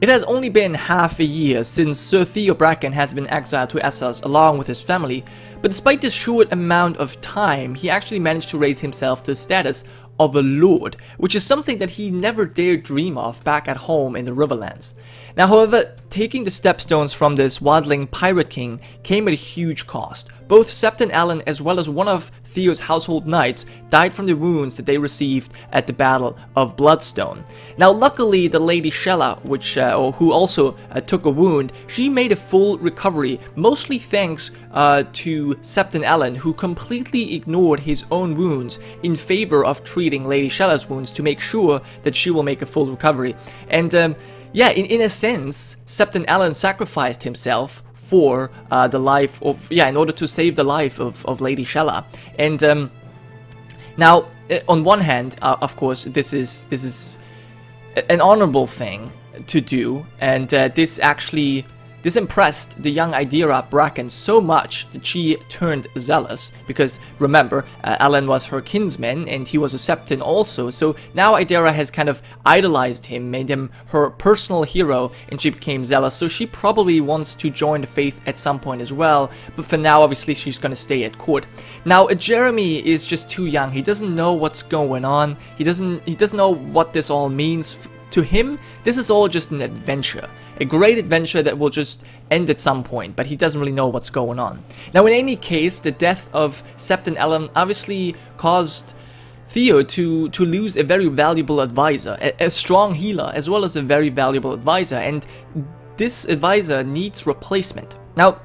It has only been half a year since Sir Theo Bracken has been exiled to Essos along with his family, but despite this short amount of time, he actually managed to raise himself to the status of a lord, which is something that he never dared dream of back at home in the Riverlands. Now, however, taking the stepstones from this wildling pirate king came at a huge cost. Both Sept and Alan, as well as one of Theo's household knights, died from the wounds that they received at the Battle of Bloodstone. Now, luckily, the Lady Shella, who also took a wound, she made a full recovery, mostly thanks to Sept and Alan, who completely ignored his own wounds in favor of treating Lady Shella's wounds to make sure that she will make a full recovery. And yeah, in a sense, Sept and Alan sacrificed himself for the life of, in order to save the life of Lady Shella. And now, on one hand, of course, this is an honorable thing to do, and this impressed the young Idira Bracken so much that she turned zealous, because remember, Alan was her kinsman and he was a Septon also, so now Idira has kind of idolized him, made him her personal hero, and she became zealous, so she probably wants to join the faith at some point as well, but for now obviously she's gonna stay at court. Now Jeremy is just too young, he doesn't know what's going on, he doesn't know what this all means. To him, this is all just an adventure. A great adventure that will just end at some point, but he doesn't really know what's going on. Now, in any case, the death of Sept and Alan obviously caused Theo to lose a very valuable advisor, a strong healer, as well as a very valuable advisor, and this advisor needs replacement. Now,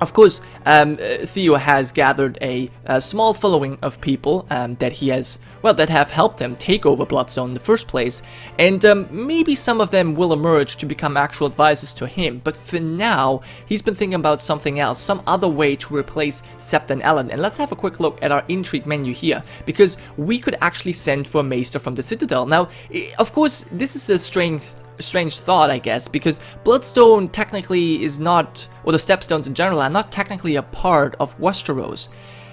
of course, Theo has gathered a small following of people that he has, that have helped him take over Bloodstone in the first place, and maybe some of them will emerge to become actual advisors to him, but for now, he's been thinking about something else, some other way to replace Sept and Alan. And let's have a quick look at our intrigue menu here, because we could actually send for a maester from the Citadel. Now, of course, this is a strange thought, I guess, because Bloodstone technically is not, or the Stepstones in general, are not technically a part of Westeros.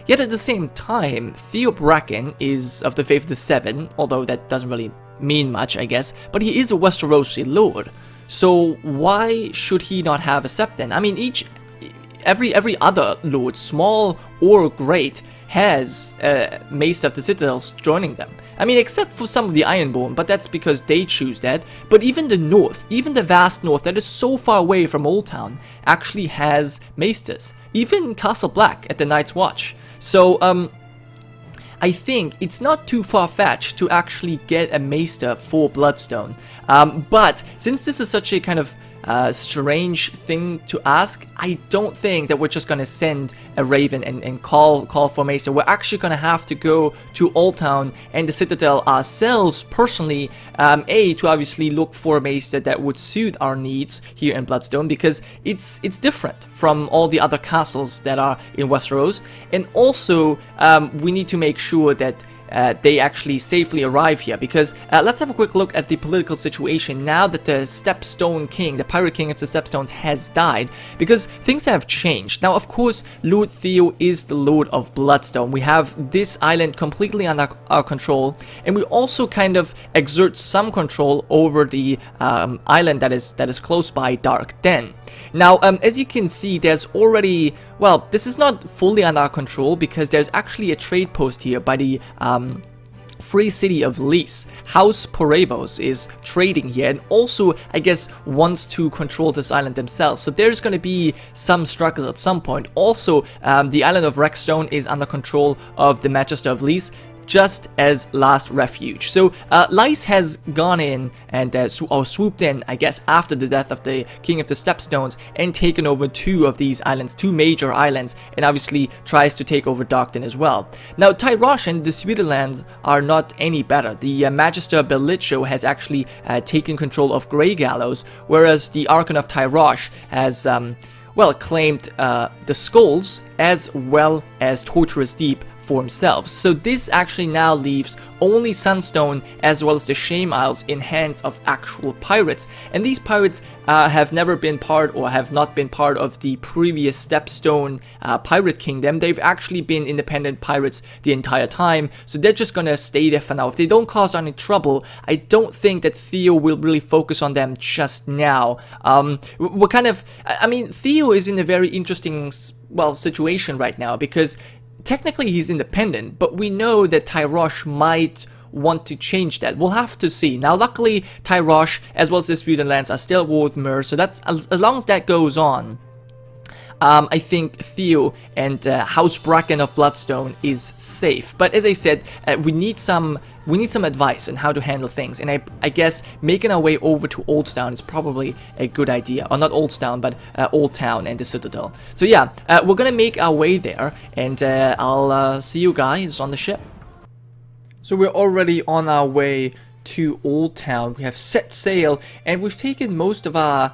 Yet at the same time, Theo Bracken is of the Faith of the Seven, although that doesn't really mean much, I guess, but he is a Westerosi lord. So why should he not have a Septon? I mean, every other lord, small or great, has Maester of the Citadels joining them. I mean, except for some of the Ironborn, but that's because they choose that. But even the North, even the vast North that is so far away from Oldtown, actually has Maesters. Even Castle Black at the Night's Watch. So, I think it's not too far-fetched to actually get a Maester for Bloodstone. But since this is such a kind of strange thing to ask, I don't think that we're just gonna send a raven and call for Maester. We're actually gonna have to go to Oldtown and the Citadel ourselves personally, to obviously look for a Maester that would suit our needs here in Bloodstone, because it's different from all the other castles that are in Westeros, and also we need to make sure that they actually safely arrive here, because let's have a quick look at the political situation now that the Stepstone King, the Pirate King of the Stepstones, has died, because things have changed. Now, of course, Lord Theo is the Lord of Bloodstone. We have this island completely under our control, and we also kind of exert some control over the island that is close by Dark Den. Now, as you can see, there's already, this is not fully under our control, because there's actually a trade post here by the Free City of Lys. House Porevos is trading here, and also, I guess, wants to control this island themselves. So there's going to be some struggle at some point. Also, the island of Wreckstone is under control of the Magister of Lys, just as last refuge. So Lys has gone in and swooped in, I guess, after the death of the King of the Stepstones, and taken over two of these islands, two major islands, and obviously tries to take over Darkton as well. Now, Tyrosh and the Suderlands are not any better. The Magister Belicho has actually taken control of Grey Gallows, whereas the Archon of Tyrosh has claimed the Skulls as well as Torturous Deep for himself. So this actually now leaves only Sunstone as well as the Shame Isles in hands of actual pirates. And these pirates have never been part, or have not been part of the previous Stepstone pirate kingdom. They've actually been independent pirates the entire time, so they're just gonna stay there for now. If they don't cause any trouble, I don't think that Theo will really focus on them just now. We're kind of, I mean, Theo is in a very interesting, well, situation right now, because technically he's independent, but we know that Tyrosh might want to change that. We'll have to see. Now, luckily, Tyrosh, as well as the Disputed Lands, are still at war with Myr, so that's, as long as that goes on, I think Theo and House Bracken of Bloodstone is safe. But as I said, we need some advice on how to handle things, and I guess making our way over to Oldtown is probably a good idea. Or not Oldtown, but Oldtown and the Citadel. So yeah, we're gonna make our way there, and I'll see you guys on the ship. So we're already on our way to Oldtown. We have set sail, and we've taken most of our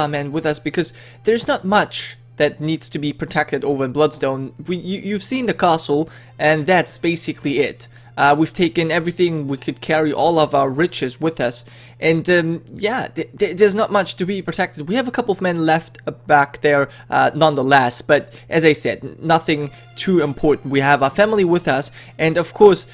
men with us, because there's not much that needs to be protected over in Bloodstone. You've seen the castle, and that's basically it. We've taken everything we could carry, all of our riches with us, and yeah, there's not much to be protected. We have a couple of men left back there nonetheless, but as I said, nothing too important. We have our family with us, and of course,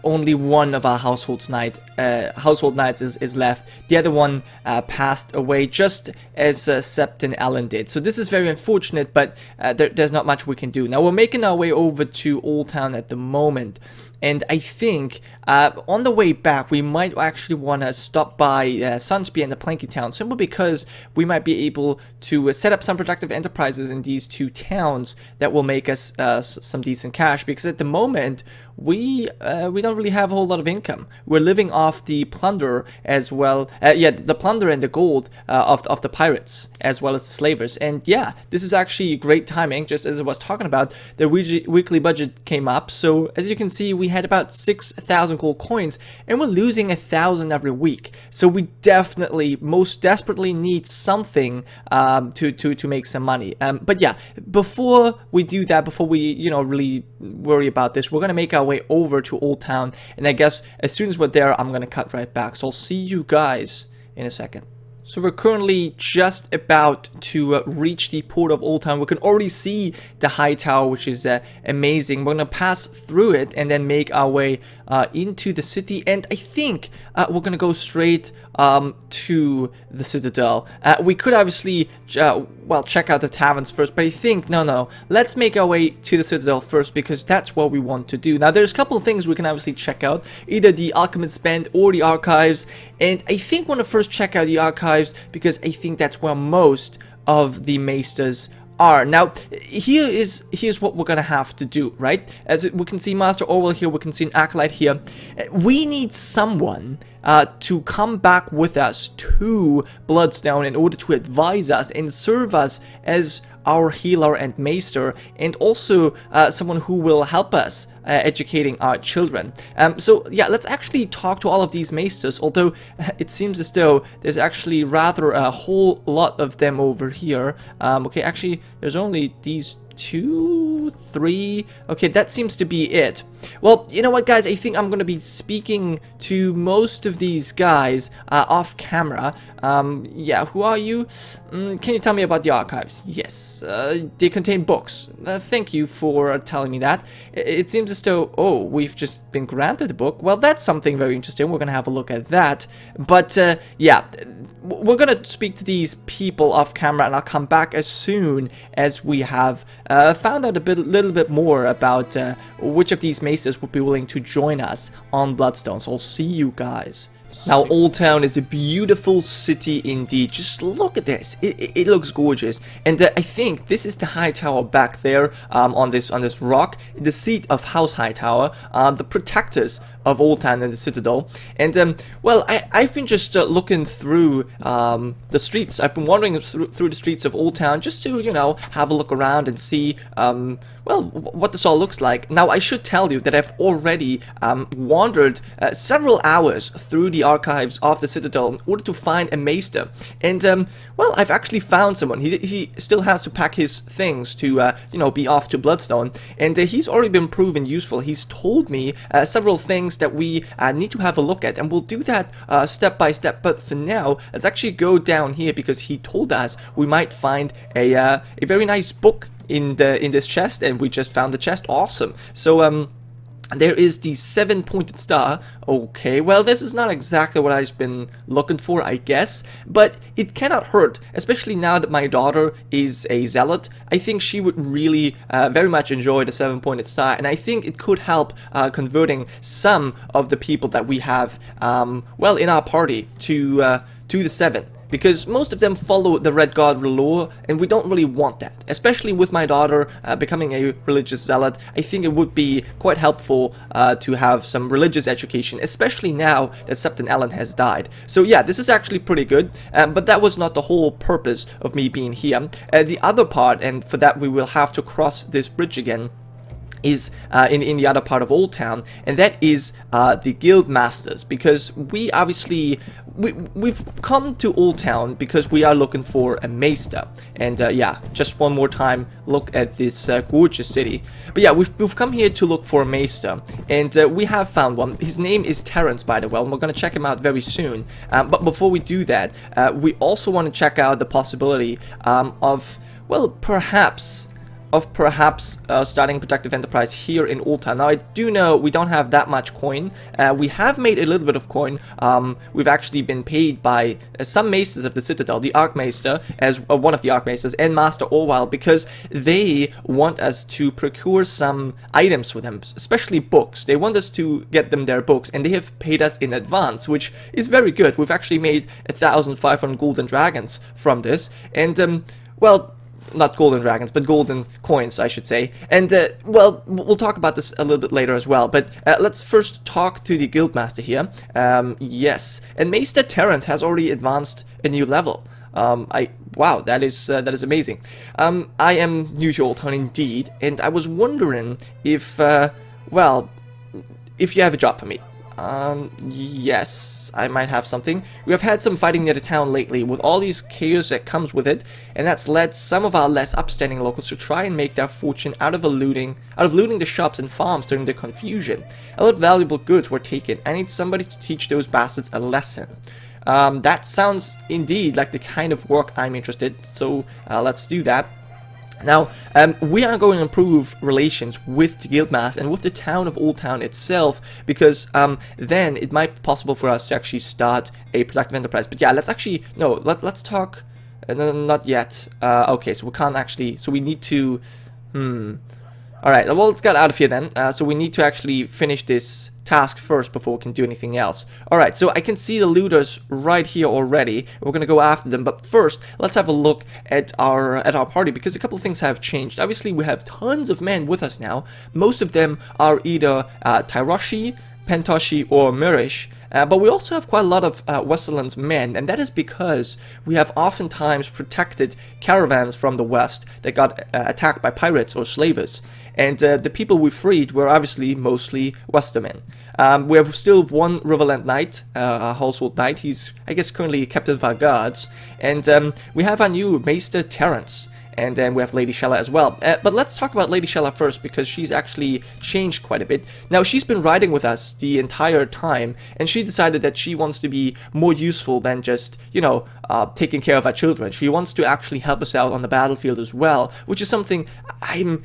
only one of our household knights is left. The other one passed away just as Sept and Alan did. So this is very unfortunate, but there's not much we can do. Now we're making our way over to Oldtown at the moment. And I think on the way back, we might actually want to stop by Sunspear and the Planky Town, simply because we might be able to set up some productive enterprises in these two towns that will make us some decent cash. Because at the moment, we don't really have a whole lot of income. We're living off the plunder as well. Yeah, the plunder and the gold of the pirates, as well as the slavers. And yeah, this is actually great timing. Just as I was talking about, the weekly budget came up. So as you can see, we had about 6,000 gold coins, and we're losing 1,000 every week. So we definitely, most desperately need something to make some money. But yeah, before we do that, before we really worry about this, we're gonna make our way over to Oldtown, and I guess as soon as we're there, I'm gonna cut right back. So I'll see you guys in a second. So we're currently just about to reach the port of Oldtown. We can already see the high tower, which is amazing. We're going to pass through it and then make our way into the city. And I think we're going to go straight to the Citadel. We could obviously, well, check out the taverns first, but I think, no, let's make our way to the Citadel first, because that's what we want to do. Now, there's a couple of things we can obviously check out, either the Alchemist's Band or the Archives, and I think we want to first check out the Archives, because I think that's where most of the maesters are. Now, here's what we're gonna have to do, right? As we can see Master Orwell here, we can see an Acolyte here. We need someone to come back with us to Bloodstone in order to advise us and serve us as our healer and maester, and also someone who will help us educating our children. So yeah, let's actually talk to all of these maesters, although it seems as though there's actually rather a whole lot of them over here. Okay, actually there's only these 2, 3. Okay, that seems to be it. Well, you know what, guys? I think I'm going to be speaking to most of these guys off camera. Yeah, who are you? Can you tell me about the Archives? Yes, they contain books. Thank you for telling me that. It seems as though, oh, we've just been granted a book. Well, that's something very interesting. We're going to have a look at that. But, yeah, we're going to speak to these people off camera, and I'll come back as soon as we have found out a little bit more about which of these maesters would be willing to join us on Bloodstone. So I'll see you guys. Now, Oldtown is a beautiful city indeed. Just look at this. It looks gorgeous. And I think this is the high tower back there on this rock, the seat of House Hightower, the protectors of Oldtown and the Citadel. And well, I've been just looking through the streets. I've been wandering through the streets of Oldtown just to, have a look around and see well, what this all looks like. Now, I should tell you that I've already wandered several hours through the archives of the Citadel in order to find a Maester. And, well, I've actually found someone. He still has to pack his things to, you know, be off to Bloodstone. And he's already been proven useful. He's told me several things that we need to have a look at. And we'll do that step by step. But for now, let's actually go down here because he told us we might find a very nice book in this chest, and we just found the chest. Awesome. So there is the 7-pointed star. Okay, well, this is not exactly what I've been looking for, I guess, but it cannot hurt, especially now that my daughter is a zealot. I think she would really very much enjoy the 7-pointed star, and I think it could help converting some of the people that we have, well, in our party to the 7. Because most of them follow the Red God lore, and we don't really want that. Especially with my daughter becoming a religious zealot, I think it would be quite helpful to have some religious education, especially now that Septon Ellen has died. So yeah, this is actually pretty good, but that was not the whole purpose of me being here. The other part, and for that we will have to cross this bridge again, is in the other part of Oldtown, and that is the guild masters, because we obviously we've come to Oldtown because we are looking for a Maester. And yeah, just one more time, look at this gorgeous city. But yeah, we've come here to look for a Maester, and we have found one. His name is Terrence, by the way, and we're going to check him out very soon. But before we do that, we also want to check out the possibility of, well, perhaps starting Protective Enterprise here in Oldtown. Now, I do know we don't have that much coin. We have made a little bit of coin. We've actually been paid by some Maesters of the Citadel, the Archmaester, as one of the Archmaesters, and Master Orwell, because they want us to procure some items for them, especially books. They want us to get them their books, and they have paid us in advance, which is very good. We've actually made 1,500 golden dragons from this, and, well, not golden dragons, but golden coins, I should say. And, well, we'll talk about this a little bit later as well. But let's first talk to the guildmaster here. Yes, and Maester Terrence has already advanced a new level. Wow, that is amazing. I am new to Oldtown indeed, and I was wondering if, well, if you have a job for me. Yes, I might have something. We have had some fighting near the town lately with all these chaos that comes with it, and that's led some of our less upstanding locals to try and make their fortune out of looting the shops and farms during the confusion. A lot of valuable goods were taken. I need somebody to teach those bastards a lesson. That sounds indeed like the kind of work I'm interested in, so let's do that. Now, we are going to improve relations with the Guildmaster and with the town of Oldtown itself, because then it might be possible for us to actually start a productive enterprise. But yeah, let's actually, no, let's talk, no, not yet. Okay, so we can't actually, so we need to, Alright, well, let's get out of here then. So we need to actually finish this task first before we can do anything else. Alright, so I can see the looters right here already. We're gonna go after them, but first, let's have a look at our party, because a couple of things have changed. Obviously, we have tons of men with us now. Most of them are either Tyroshi, Pentoshi, or Mirish. But we also have quite a lot of Westerland's men, and that is because we have oftentimes protected caravans from the west that got attacked by pirates or slavers. And the people we freed were obviously mostly Westermen. We have still one Riverland Knight, a household knight. He's, I guess, currently captain of our guards. And we have our new Maester Terrence. And then we have Lady Shella as well. But let's talk about Lady Shella first, because she's actually changed quite a bit. Now, she's been riding with us the entire time, and she decided that she wants to be more useful than just, you know, taking care of our children. She wants to actually help us out on the battlefield as well, which is something I'm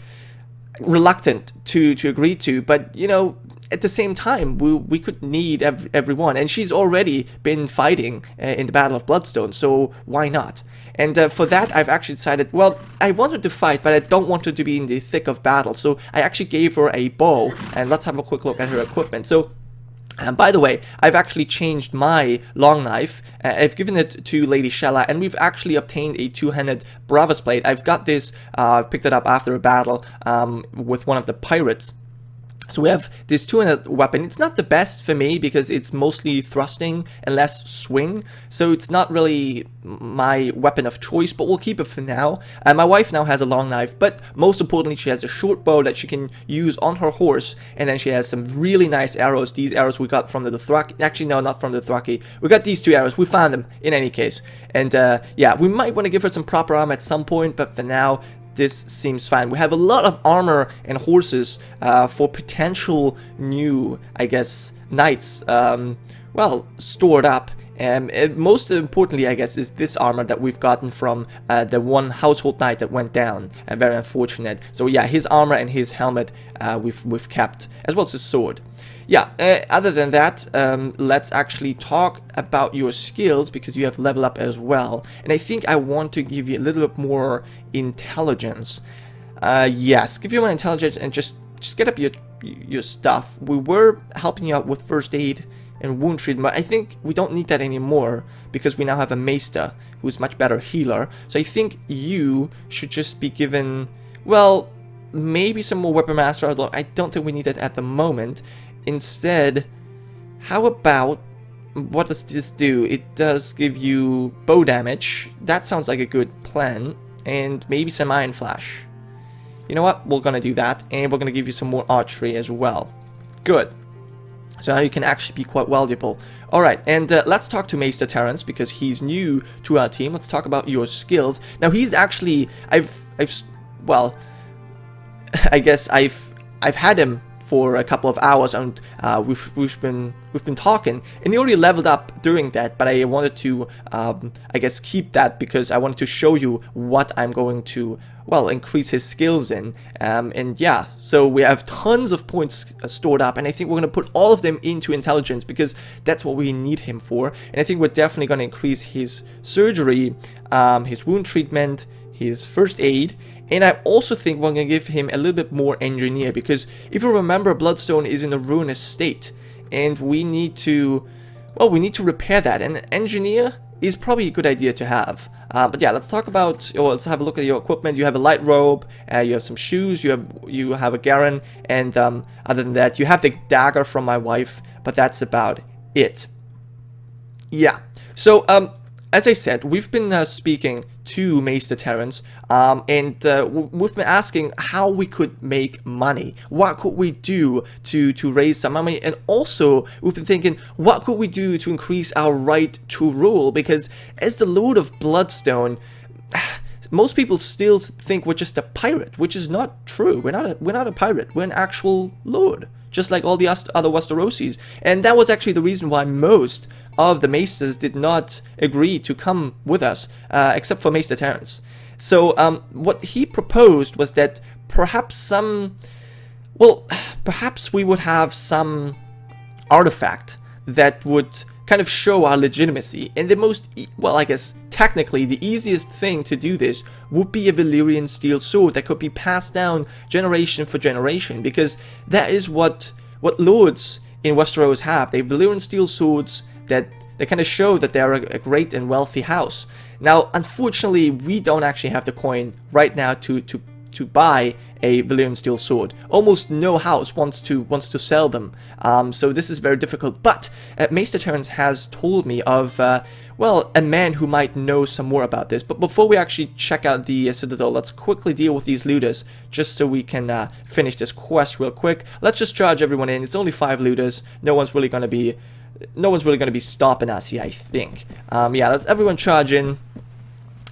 reluctant to agree to, but, you know, at the same time, we could need everyone, and she's already been fighting in the Battle of Bloodstone, so why not? And for that, I've actually decided, well, I want her to fight, but I don't want her to be in the thick of battle, so I actually gave her a bow, and let's have a quick look at her equipment. So, by the way, I've actually changed my long knife. I've given it to Lady Shella, and we've actually obtained a two-handed Bravus blade. I've got this, picked it up after a battle with one of the pirates. So we have this 200 weapon. It's not the best for me because it's mostly thrusting and less swing. So it's not really my weapon of choice, but we'll keep it for now. My wife now has a long knife, but most importantly, she has a short bow that she can use on her horse. And then she has some really nice arrows. These arrows we got from the Dothraki. Actually, no, not from the Dothraki. We got these 2 arrows. We found them in any case. And yeah, we might want to give her some proper armor at some point, but for now, this seems fine. We have a lot of armor and horses for potential new, I guess, knights, well, stored up. And most importantly, I guess, is this armor that we've gotten from the one household knight that went down. Very unfortunate. So yeah, his armor and his helmet we've kept, as well as his sword. Yeah, other than that, let's actually talk about your skills, because you have level up as well. And I think I want to give you a little bit more intelligence. Yes, give you more intelligence and just get up your stuff. We were helping you out with first aid and wound treatment, but I think we don't need that anymore because we now have a maester who's much better healer. So I think you should just be given, well, maybe some more weapon master, although I don't think we need it at the moment. Instead, how about, what does this do? It does give you bow damage. That sounds like a good plan. And maybe some iron flash. You know what? We're gonna do that, and we're gonna give you some more archery as well. Good. So now you can actually be quite valuable. Alright, and let's talk to Maester Terrence, because he's new to our team. Let's talk about your skills. Now he's actually, well, I guess I've had him for a couple of hours, and we've been talking, and he already leveled up during that, but I wanted to I guess keep that because I wanted to show you what I'm going to, well, increase his skills in. And yeah, so we have tons of points stored up, and I think we're going to put all of them into intelligence because that's what we need him for. And I think we're definitely going to increase his surgery, his wound treatment, his first aid. And I also think we're going to give him a little bit more engineer, because if you remember, Bloodstone is in a ruinous state, and we need to, well, we need to repair that, and engineer is probably a good idea to have. But yeah, let's talk about, or let's have a look at your equipment. You have a light robe, you have some shoes, you have a Garin, and other than that, you have the dagger from my wife, but that's about it. Yeah, so as I said, we've been speaking to Maester Terrence, and we've been asking how we could make money. What could we do to raise some money? And also, we've been thinking, what could we do to increase our right to rule? Because as the Lord of Bloodstone, most people still think we're just a pirate, which is not true. We're not a pirate. We're an actual lord, just like all the other Westerosis. And that was actually the reason why most of the maesters did not agree to come with us, except for Maester Terrence. So what he proposed was that perhaps perhaps we would have some artifact that would kind of show our legitimacy. And the most, well, I guess technically the easiest thing to do this would be a Valyrian steel sword that could be passed down generation for generation, because that is what lords in Westeros have. They have Valyrian steel swords that kind of show that they're a great and wealthy house. Now, unfortunately, we don't actually have the coin right now to buy a Valyrian steel sword. Almost no house wants to sell them, so this is very difficult. But Maester Terrence has told me of, well, a man who might know some more about this. But before we actually check out the Citadel, let's quickly deal with these looters, just so we can finish this quest real quick. Let's just charge everyone in. It's only 5 looters. No one's really going to be stopping us here, I think. Yeah, let's everyone charge in.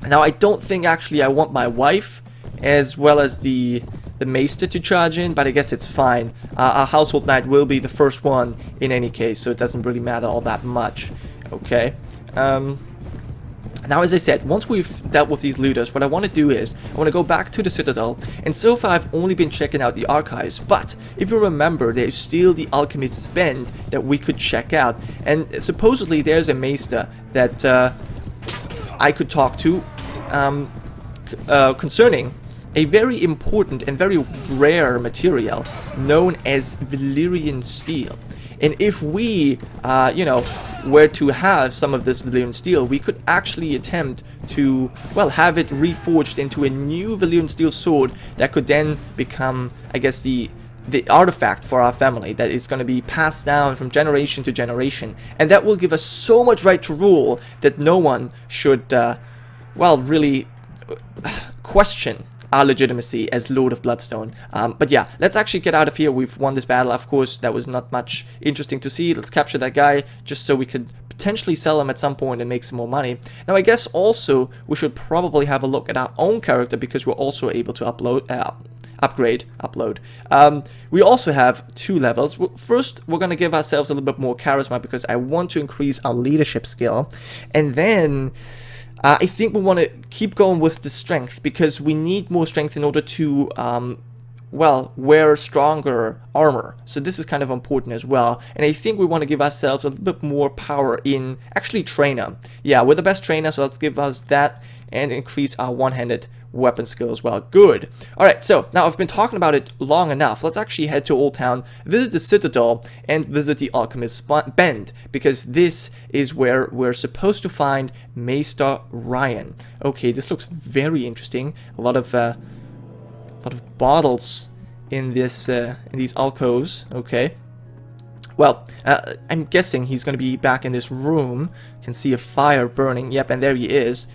Now, I don't think actually I want my wife as well as the maester to charge in, but I guess it's fine. Our household knight will be the first one in any case, so it doesn't really matter all that much. Okay. Now, as I said, once we've dealt with these looters, what I want to do is, I want to go back to the Citadel, and so far I've only been checking out the archives, but if you remember, there's still the Alchemist's Bend that we could check out, and supposedly there's a maester that I could talk to concerning a very important and very rare material known as Valyrian steel. And if we, you know, were to have some of this Valyrian steel, we could actually attempt to, well, have it reforged into a new Valyrian steel sword that could then become, I guess, the the artifact for our family that is going to be passed down from generation to generation, and that will give us so much right to rule that no one should, well, really question our legitimacy as Lord of Bloodstone. But yeah, let's actually get out of here. We've won this battle. Of course, that was not much interesting to see. Let's capture that guy just so we could potentially sell him at some point and make some more money. Now, I guess also we should probably have a look at our own character, because we're also able to upgrade. We also have 2 levels. First, we're going to give ourselves a little bit more charisma, because I want to increase our leadership skill. And then I think we want to keep going with the strength, because we need more strength in order to, well, wear stronger armor. So this is kind of important as well. And I think we want to give ourselves a little bit more power in, actually, trainer. Yeah, we're the best trainer, so let's give us that and increase our one-handed weapon skill as well. Good. Alright, so now I've been talking about it long enough. Let's actually head to Oldtown, visit the Citadel, and visit the Alchemist's Bend, because this is where we're supposed to find Maester Ryan. Okay, this looks very interesting. A lot of bottles in this in these alcoves. Okay. Well, I'm guessing he's going to be back in this room. Can see a fire burning. Yep, and there he is.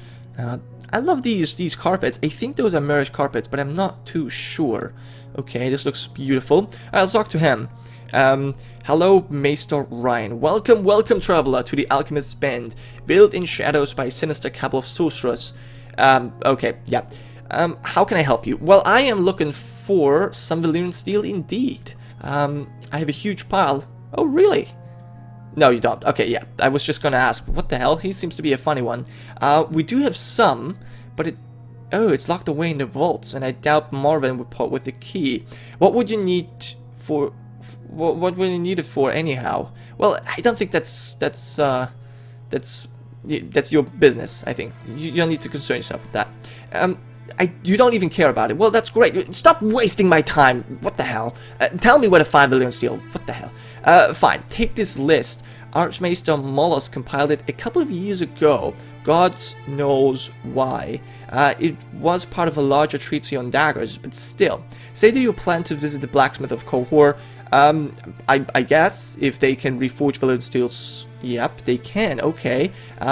I love these carpets. I think those are mirrored carpets, but I'm not too sure. Okay, this looks beautiful. Let's talk to him. Hello, Maester Ryan. Welcome, traveler, to the Alchemist's Bend, built in shadows by a sinister cabal of sorcerers. Okay, yeah. How can I help you? Well, I am looking for some Valyrian steel indeed. I have a huge pile. Oh, really? No, you don't. Okay, yeah. I was just gonna ask. What the hell? He seems to be a funny one. We do have some, but it's locked away in the vaults, and I doubt Marvin would put with the key. What would you need for? What would you need it for anyhow? Well, I don't think that's your business. I think you don't need to concern yourself with that. You don't even care about it. Well, that's great. Stop wasting my time. What the hell? Tell me where to find Valyrian steel. What the hell? Fine. Take this list. Archmaester Mollos compiled it a couple of years ago. God knows why. It was part of a larger treatise on daggers, but still. Say that you plan to visit the blacksmith of Kohor. I guess if they can reforge Valyrian steels. Yep, they can. Okay.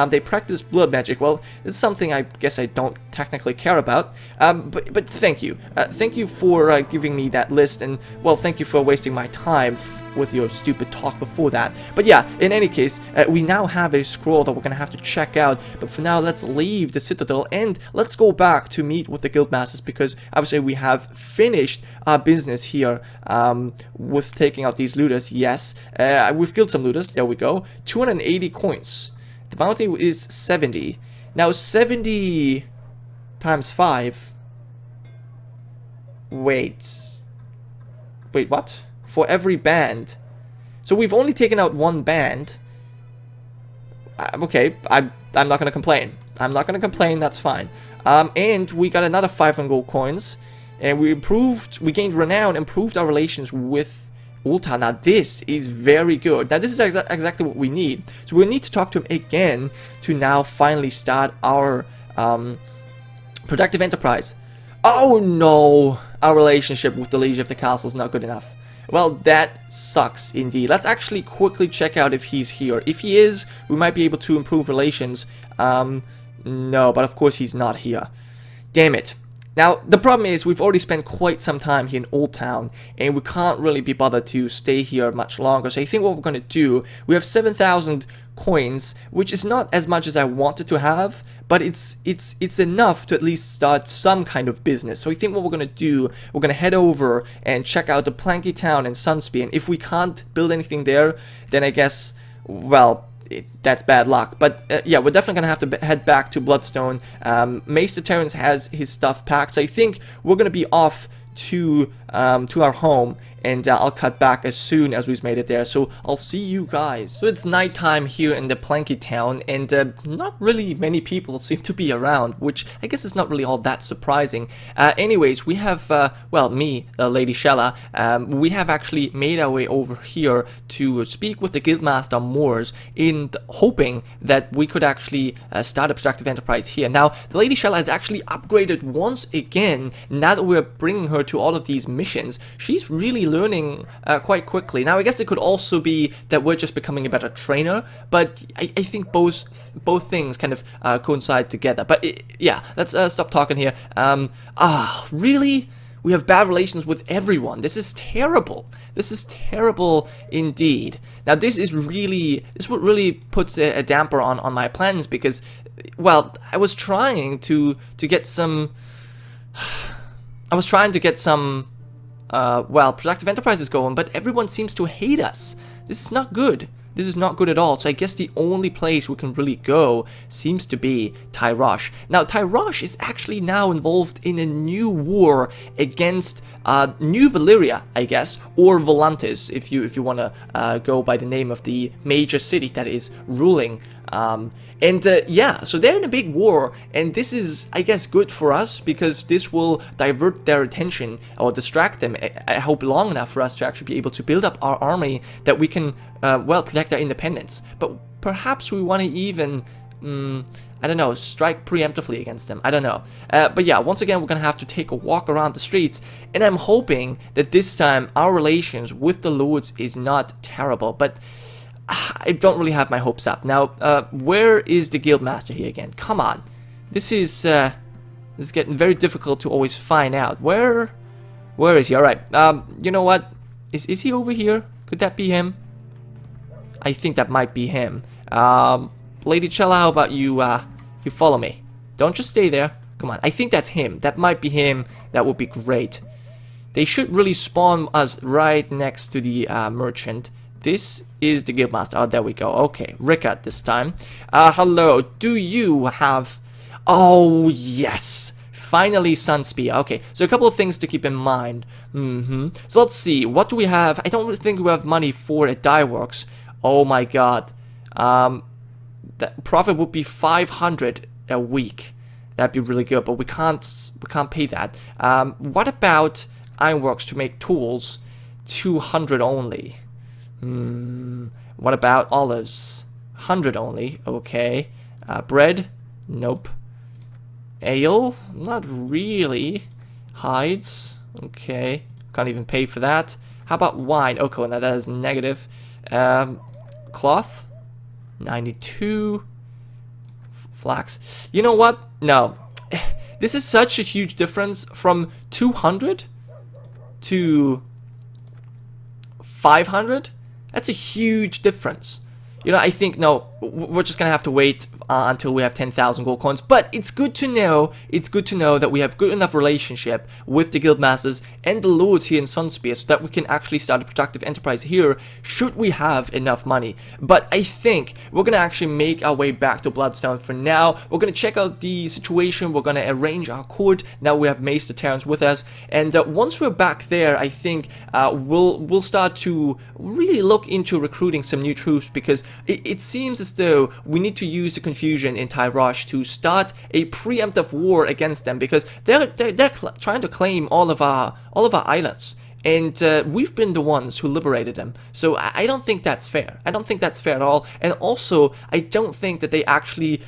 They practice blood magic. Well, it's something I guess I don't technically care about. But thank you. Thank you for giving me that list, and well, thank you for wasting my time with your stupid talk before that. But yeah, in any case, we now have a scroll that we're gonna have to check out. But for now, let's leave the Citadel and let's go back to meet with the guildmasters, because obviously we have finished our business here with taking out these looters. Yes, we've killed some looters. There we go. 280 coins. The bounty is 70. Now 70 times 5. Wait, what? For every band. So we've only taken out 1 band. Okay, I'm not gonna complain. I'm not gonna complain. That's fine. And we got another 500 gold coins, and we gained renown, improved our relations with Oldtown. Now this is very good. Now this is exactly what we need. So we need to talk to him again to now finally start our productive enterprise. Oh no, our relationship with the Liege of the Castle is not good enough. Well, that sucks indeed. Let's actually quickly check out if he's here. If he is, we might be able to improve relations. No, but of course he's not here. Damn it. Now, the problem is we've already spent quite some time here in Oldtown, and we can't really be bothered to stay here much longer. So I think what we're going to do, we have 7,000 coins, which is not as much as I wanted to have, but it's enough to at least start some kind of business. So I think what we're going to do, we're going to head over and check out the Planky Town and Sunspear, and if we can't build anything there, then I guess, well, that's bad luck. But yeah, we're definitely gonna have to head back to Bloodstone. Maester Terrence has his stuff packed, so I think we're gonna be off to our home, and I'll cut back as soon as we've made it there. So I'll see you guys. So it's nighttime here in the Planky Town, and not really many people seem to be around, which I guess is not really all that surprising. Anyways, we have, well, me, Lady Shella, we have actually made our way over here to speak with the Guildmaster Moors in hoping that we could actually start a productive enterprise here. Now, the Lady Shella has actually upgraded once again. Now that we're bringing her to all of these missions, she's really be learning quite quickly. Now, I guess it could also be that we're just becoming a better trainer, but I think both things kind of coincide together. But yeah, let's stop talking here. Really? We have bad relations with everyone. This is terrible. This is terrible indeed. Now, this what really puts a damper on my plans, because, well, I was trying to get some well, productive enterprises going, but everyone seems to hate us. This is not good. This is not good at all. So I guess the only place we can really go seems to be Tyrosh. Now, Tyrosh is actually now involved in a new war against New Valyria, I guess, or Volantis, if you want to go by the name of the major city that is ruling. Yeah, so they're in a big war, and this is, I guess, good for us, because this will divert their attention, or distract them, I hope, long enough for us to actually be able to build up our army that we can, well, protect our independence. But perhaps we want to even, I don't know, strike preemptively against them. I don't know. But yeah, once again, we're going to have to take a walk around the streets, and I'm hoping that this time our relations with the Lords is not terrible, but I don't really have my hopes up. Now, where is the Guildmaster here again? Come on. This is getting very difficult to always find out. Where is he? Alright, you know what? Is he over here? Could that be him? I think that might be him. Lady Chella, how about you, you follow me? Don't just stay there. Come on, I think that's him. That might be him. That would be great. They should really spawn us right next to the merchant. This is the Guildmaster. Oh, there we go. Okay, Rickard this time. Hello, do you have... Oh, yes! Finally, Sunspear. Okay, so a couple of things to keep in mind. So let's see, what do we have? I don't really think we have money for a dye works. Oh my god. That profit would be 500 a week. That'd be really good, but we can't pay that. What about ironworks to make tools? 200 only. What about olives? 100 only. Okay. Bread? Nope. Ale? Not really. Hides? Okay. Can't even pay for that. How about wine? Okay, now that is negative. Cloth? 92. Flax. You know what? No. This is such a huge difference from 200 to 500. That's a huge difference. You know, I think, no, we're just gonna have to wait until we have 10,000 gold coins. But it's good to know, that we have good enough relationship with the Guildmasters and the Lords here in Sunspear, so that we can actually start a productive enterprise here, should we have enough money. But I think we're gonna actually make our way back to Bloodstone for now. We're gonna check out the situation, we're gonna arrange our court, now we have Mace the Terrans with us, and once we're back there, I think we'll start to really look into recruiting some new troops, because it seems as though we need to use the confusion in Tyrosh to start a preemptive war against them, because they're trying to claim all of our islands, and we've been the ones who liberated them. So I don't think that's fair. I don't think that's fair at all. And also, I don't think that they actually,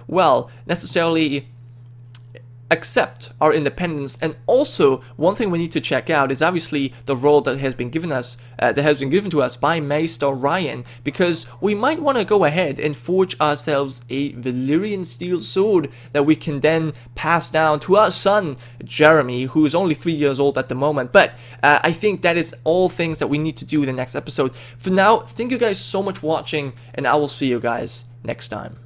well, necessarily accept our independence. And also, one thing we need to check out is obviously the role that has been given us, to us by Maester Ryan, because we might want to go ahead and forge ourselves a Valyrian steel sword that we can then pass down to our son Jeremy, who is only 3 years old at the moment. But I think that is all things that we need to do in the next episode. For now, thank you guys so much for watching, and I will see you guys next time.